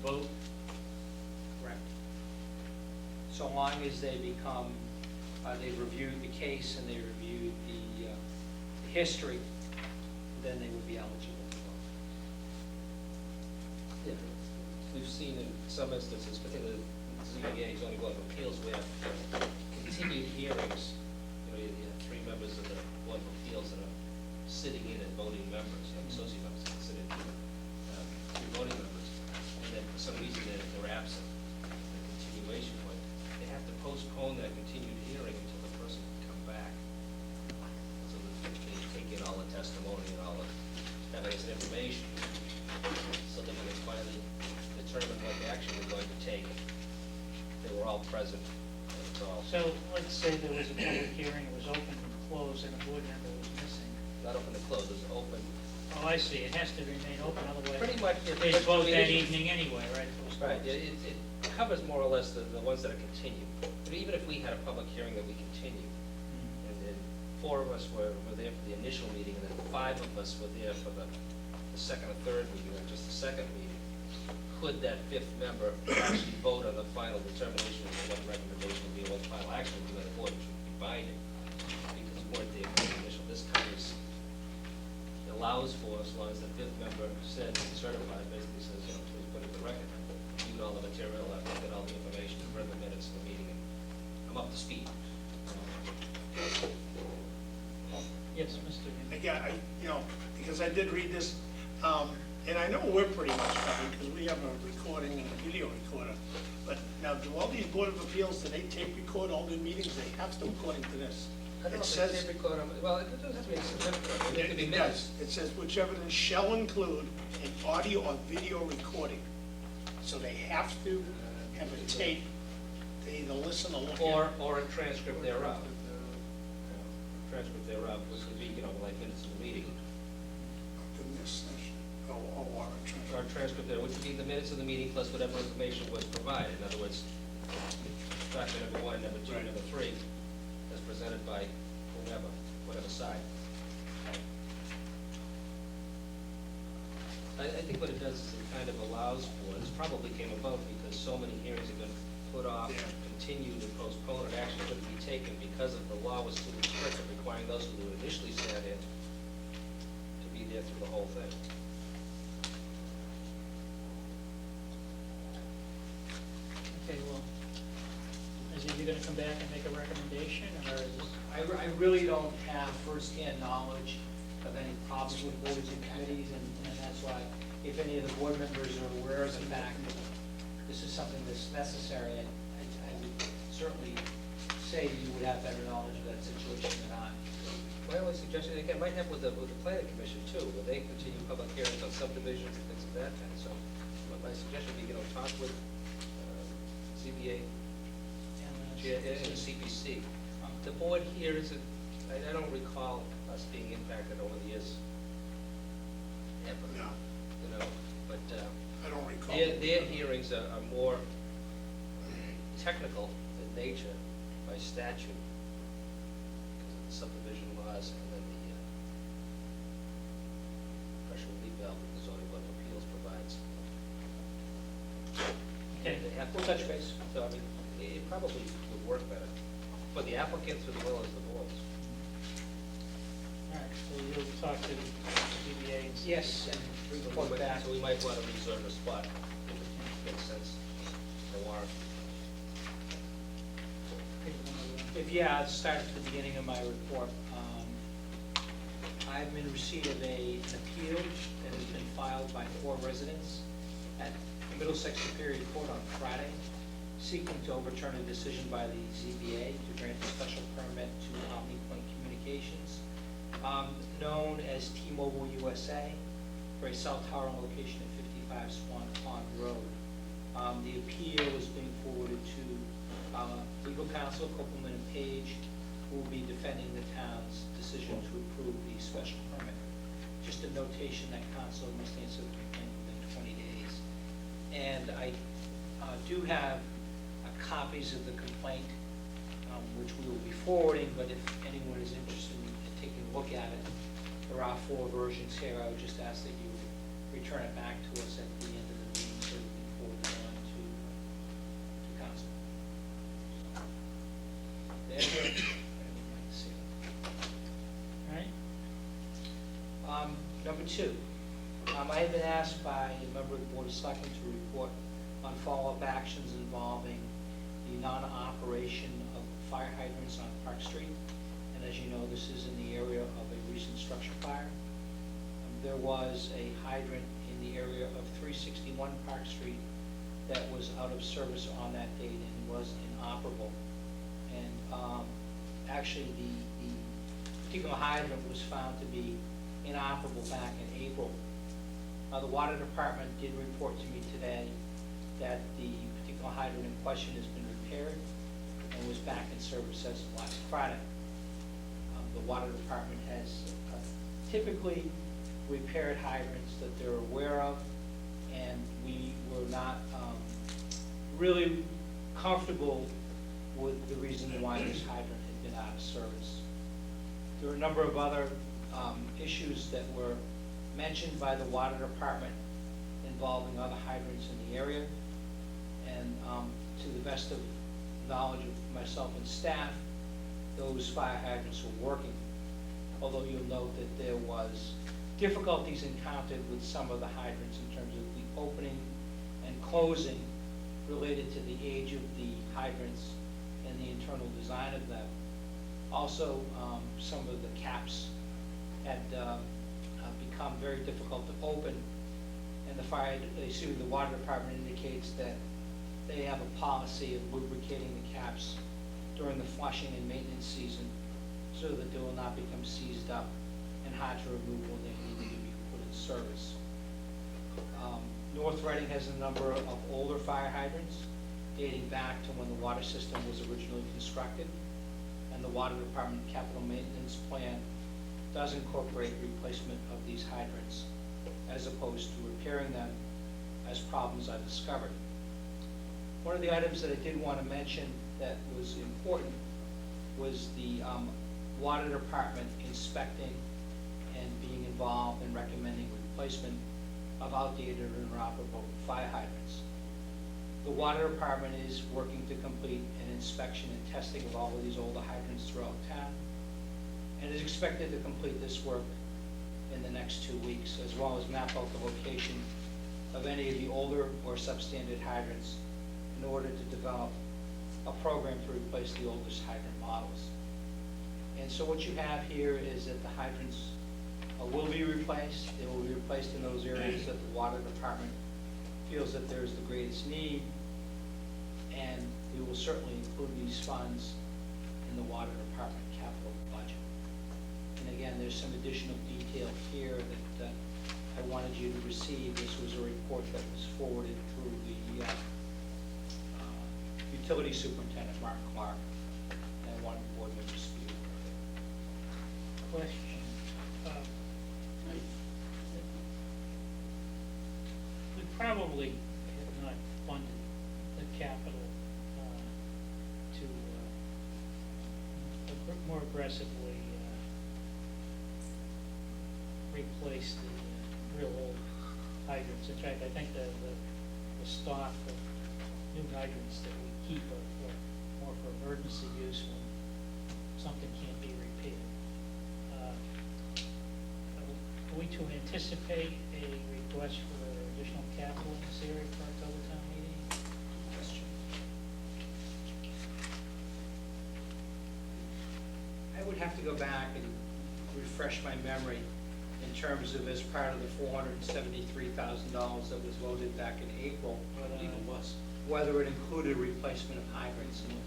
vote? Correct. So long as they become, they've reviewed the case and they reviewed the history, then they would be eligible to vote. Yeah, we've seen in some instances, particularly ZBA, zoning board of appeals, where continued hearings, you have three members of the board of appeals that are sitting in and voting members, associate members that sit in, two voting members, and then for some reason they're absent, the continuation point, they have to postpone that continued hearing until the person can come back, so that they take in all the testimony and all the evidence and information, so that when they finally determine what action they're going to take, they were all present, and it's all So let's say there was a public hearing, it was open and closed, and a board member was missing. not open and closed, it's open. Oh, I see, it has to remain open, otherwise. Pretty much, if They it's vote that initial- evening anyway, right? if it was Right, closed. it covers more or less the ones that are continued. But even if we had a public hearing that we continued, and then four of us were there for the initial meeting, and then five of us were there for the second or third meeting, or just the second meeting, could that fifth member actually vote on the final determination of what the recommendation would be, what the final action would be by the board, which would be binding? Because we weren't there for the initial, this covers, it allows for, as long as the fifth member said, certified, basically says, please put it in the record, viewed all the material, I've looked at all the information, read the minutes of the meeting, and I'm up to speed. Yes, Mr. Hill. Again, because I did read this, and I know we're pretty much covered because we have a recording and a video recorder. But now, do all these Board of Appeals, do they tape record all their meetings? They have to, according to this. I don't know It if says, it's record, well, it doesn't have to be a certificate, it could be it minutes. does. It says which evidence shall include an audio or video recording. So they have to have a tape, they either listen or look at. Or a transcript thereof. Transcript thereof, which would be, like minutes of the meeting. In this session. Or a transcript. Or a transcript there, which would be the minutes of the meeting plus whatever information was provided. In other words, document number one, number two, Right. number three, as presented by whoever, whatever side. I think what it does is it kind of allows for, this probably came about because so many hearings have been put off, Yeah. continued, and postponed, and actually couldn't be taken because of the law was too restrictive, requiring those who initially sat in to be there through the whole thing. Okay, well, is he gonna come back and make a recommendation, or is this? I really don't have firsthand knowledge of any problems with boards and committees, and that's why, if any of the board members are aware of the fact that this is something that's necessary, I would certainly say you would have better knowledge of that situation than I. My only suggestion, again, might happen with the planning commission too, where they continue public hearings on subdivisions and things of that kind. So my suggestion would be, talk with ZBA and the CPC. The board here isn't, I don't recall us being impacted over the years. Ever. No, But I don't recall. their hearings are more technical in nature by statute, because of the subdivision laws and then the pressure relief valve that the zoning board of appeals provides. Okay. They have to We'll touch base. So, I mean, it probably would work better for the applicants as well as the boards. All right, so you'll talk to the ZBA and see. Yes, and report back. So we might want to reserve a spot, if it makes sense, for warrant. I'll start at the beginning of my report. I'm in receipt of an appeal that has been filed by 4 residents at Middlesex Superior Court on Friday, seeking to overturn a decision by the ZBA to grant a special permit to OmniPoint Communications, known as T-Mobile USA, for a cell tower location at 55 Swan Pond Road. The appeal is being forwarded to legal counsel Copeland and Page, who will be defending the town's decision to approve the special permit. Just a notation that counsel must answer the complaint within 20 days. And I do have copies of the complaint, which we will be forwarding, but if anyone is interested in taking a look at it, there are 4 versions here. I would just ask that you return it back to us at the end of the meeting so we can forward two. I have been asked by a member of the Board of Selectmen to report on follow-up actions involving the non-operation of fire hydrants on Park Street. And as you know, this is in the area of a recent structure fire. There was a hydrant in the area of 361 Park Street that was out of service on that date and was inoperable. And actually, the particular hydrant was found to be inoperable back in April. The water department did report to me today that the particular hydrant in question has been repaired and was back in service as of last Friday. The water department has typically repaired hydrants that they're aware of, and we were not really comfortable with the reason why this hydrant had been out of service. There are a number of other issues that were mentioned by the water department involving other hydrants in the area, and to the best of knowledge of myself and staff, those fire hydrants were working, although you'll note that there was difficulties encountered with some of the hydrants in terms of the opening and closing related to the age of the hydrants and the internal design of them. Also, some of the caps had become very difficult to open, and the water department indicates that they have a policy of lubricating the caps during the flushing and maintenance season so that they will not become seized up and hard to remove when they need to be put in service. North Reading has a number of older fire hydrants dating back to when the water system was originally constructed, and the water department capital maintenance plan does incorporate replacement of these hydrants as opposed to repairing them as problems are discovered. One of the items that I did want to mention that was important was the water department inspecting and being involved in recommending replacement of outdated or inoperable fire hydrants. The water department is working to complete an inspection and testing of all of these older hydrants throughout town, and is expected to complete this work in the next 2 weeks, as well as map out the location of any of the older or substandard hydrants in order to develop a program to replace the oldest hydrant models. And so what you have here is that the hydrants will be replaced. They will be replaced in those areas that the water department feels that there's the greatest need, and we will certainly include these funds in the water department capital budget. And again, there's some additional detail here that I wanted you to receive. This was a report that was forwarded through the utility superintendent, Mark Clark, and one board member to be aware of it. Question. We probably have not funded the capital to more aggressively replace the real old hydrants. In fact, I think the stock of new hydrants that we keep are more for emergency use when something can't be repaired. Are we to anticipate a request for additional capital in this area for October town meeting? Question. I would have to go back and refresh my memory in terms of as part of the $473,000 that was voted back in April. I believe it was. Whether it included replacement of hydrants, and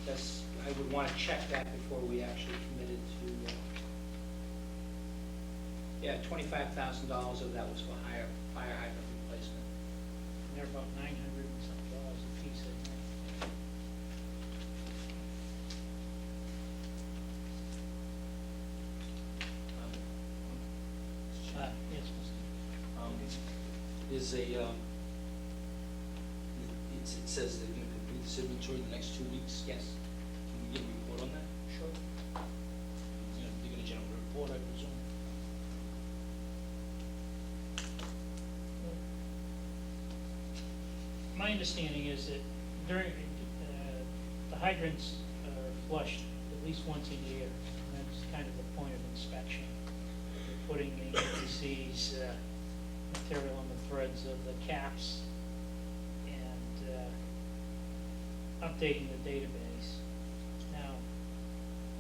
that's I would want to check that before we actually committed to. Yeah, $25,000 of that was for fire hydrant replacement. They're about $900 and something a piece, I think. Yes, Mr. Is a, it says they're going to complete this inventory in the next 2 weeks. Yes. Can we get a report on that? Sure. They're going to generate a report, I presume. My understanding is that during, the hydrants are flushed at least once a year, and that's kind of the point of inspection. They're putting the EPC's material on the threads of the caps and updating the database. Now,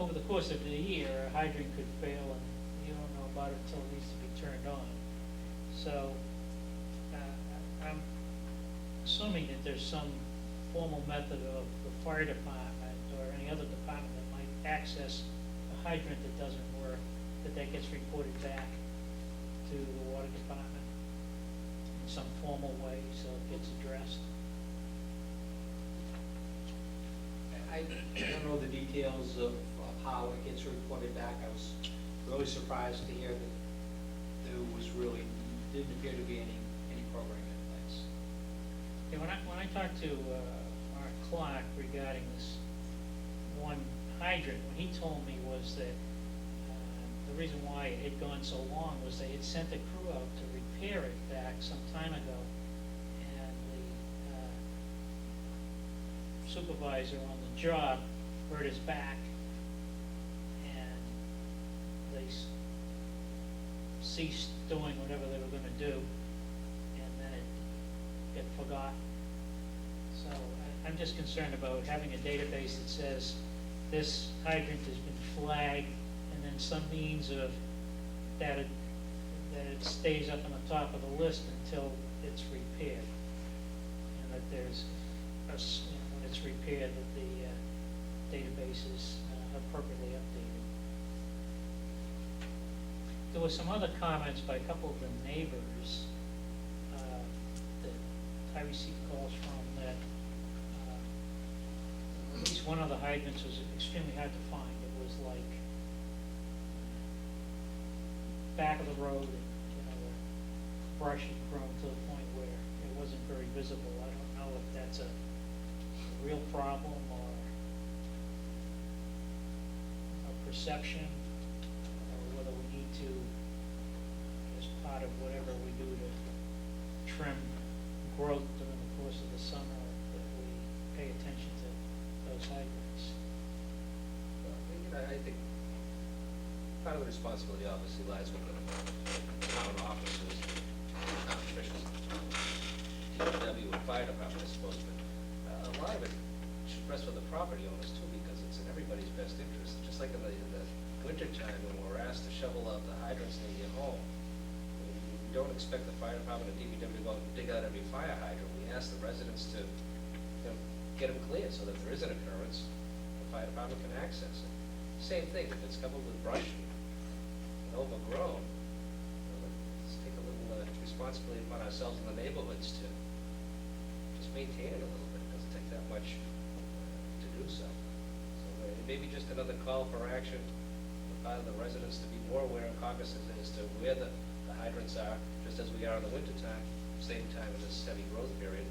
over the course of the year, a hydrant could fail and you don't know about it until it needs to be turned on. So I'm assuming that there's some formal method of the fire department or any other department that might access a hydrant that doesn't work, that gets reported back to the water department in some formal way, so it gets addressed. I don't know the details of how it gets reported back. I was really surprised to hear that didn't appear to be any program in place. Yeah, when I talked to Mark Clark regarding this one hydrant, what he told me was that the reason why it had gone so long was they had sent a crew out to repair it back some time ago, and the supervisor on the job hurt his back, and they ceased doing whatever they were going to do, and then it got forgotten. So I'm just concerned about having a database that says this hydrant has been flagged, and then some means of that it stays up on the top of the list until it's repaired, and that there's when it's repaired that the database is appropriately updated. There were some other comments by a couple of the neighbors that I received calls from that at least one of the hydrants was extremely hard to find. It was like back of the road, and the brush had grown to the point where it wasn't very visible. I don't know if that's a real problem or a perception, or whether we need to, as part of whatever we do to trim growth during the course of the summer, that we pay attention to those hydrants. I think part of the responsibility obviously lies with the town officers, town officials, DPW and fire department, I suppose, but a lot of it should rest with the property owners too, because it's in everybody's best interest. Just like in the winter time when we're asked to shovel out the hydrants near your home, we don't expect the fire department or DPW to go and dig out every fire hydrant. We ask the residents to get them cleared so that if there is an occurrence, the fire department can access it. Same thing, if it's covered with brush and overgrown, let's take a little responsibility upon ourselves in the neighborhoods to just maintain it a little bit. It doesn't take that much to do so. So maybe just another call for action on the part of the residents to be more aware and cognizant as to where the hydrants are, just as we are in the winter time, same time in this heavy growth period,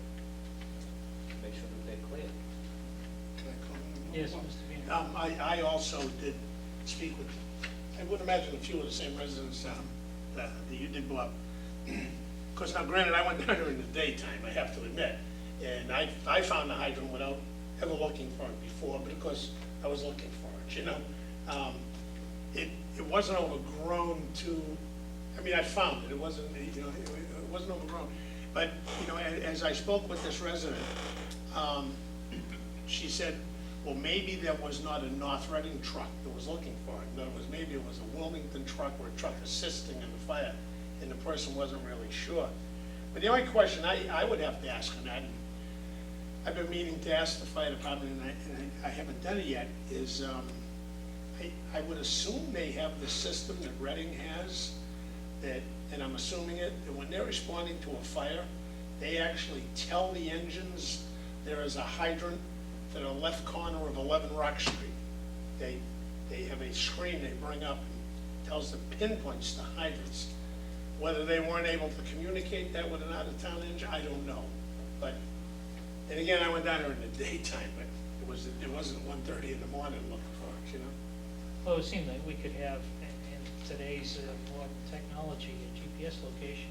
to make sure that they're clear. Can I comment? Yes, Mr. Vino. I also did speak with, I would imagine a few of the same residents that you did, Bob. Because now granted, I went down there in the daytime, I have to admit, and I found the hydrant without ever looking for it before, but of course, I was looking for it, It wasn't overgrown to, I mean, I found it, it wasn't, it wasn't overgrown. But, as I spoke with this resident, she said, well, maybe there was not a North Reading truck that was looking for it. In other words, maybe it was a Wilmington truck or a truck assisting in the fire, and the person wasn't really sure. But the only question I would have to ask on that, and I've been meaning to ask the fire department, and I haven't done it yet, is I would assume they have the system that Reading has, that, and I'm assuming it, that when they're responding to a fire, they actually tell the engines there is a hydrant to the left corner of 11 Rock Street. They have a screen they bring up and tells them pinpoints to hydrants. Whether they weren't able to communicate that with an out-of-town engine, I don't know. But, and again, I went down there in the daytime, but it wasn't 1:30 in the morning looking for it, Well, it seemed like we could have, in today's modern technology, a GPS location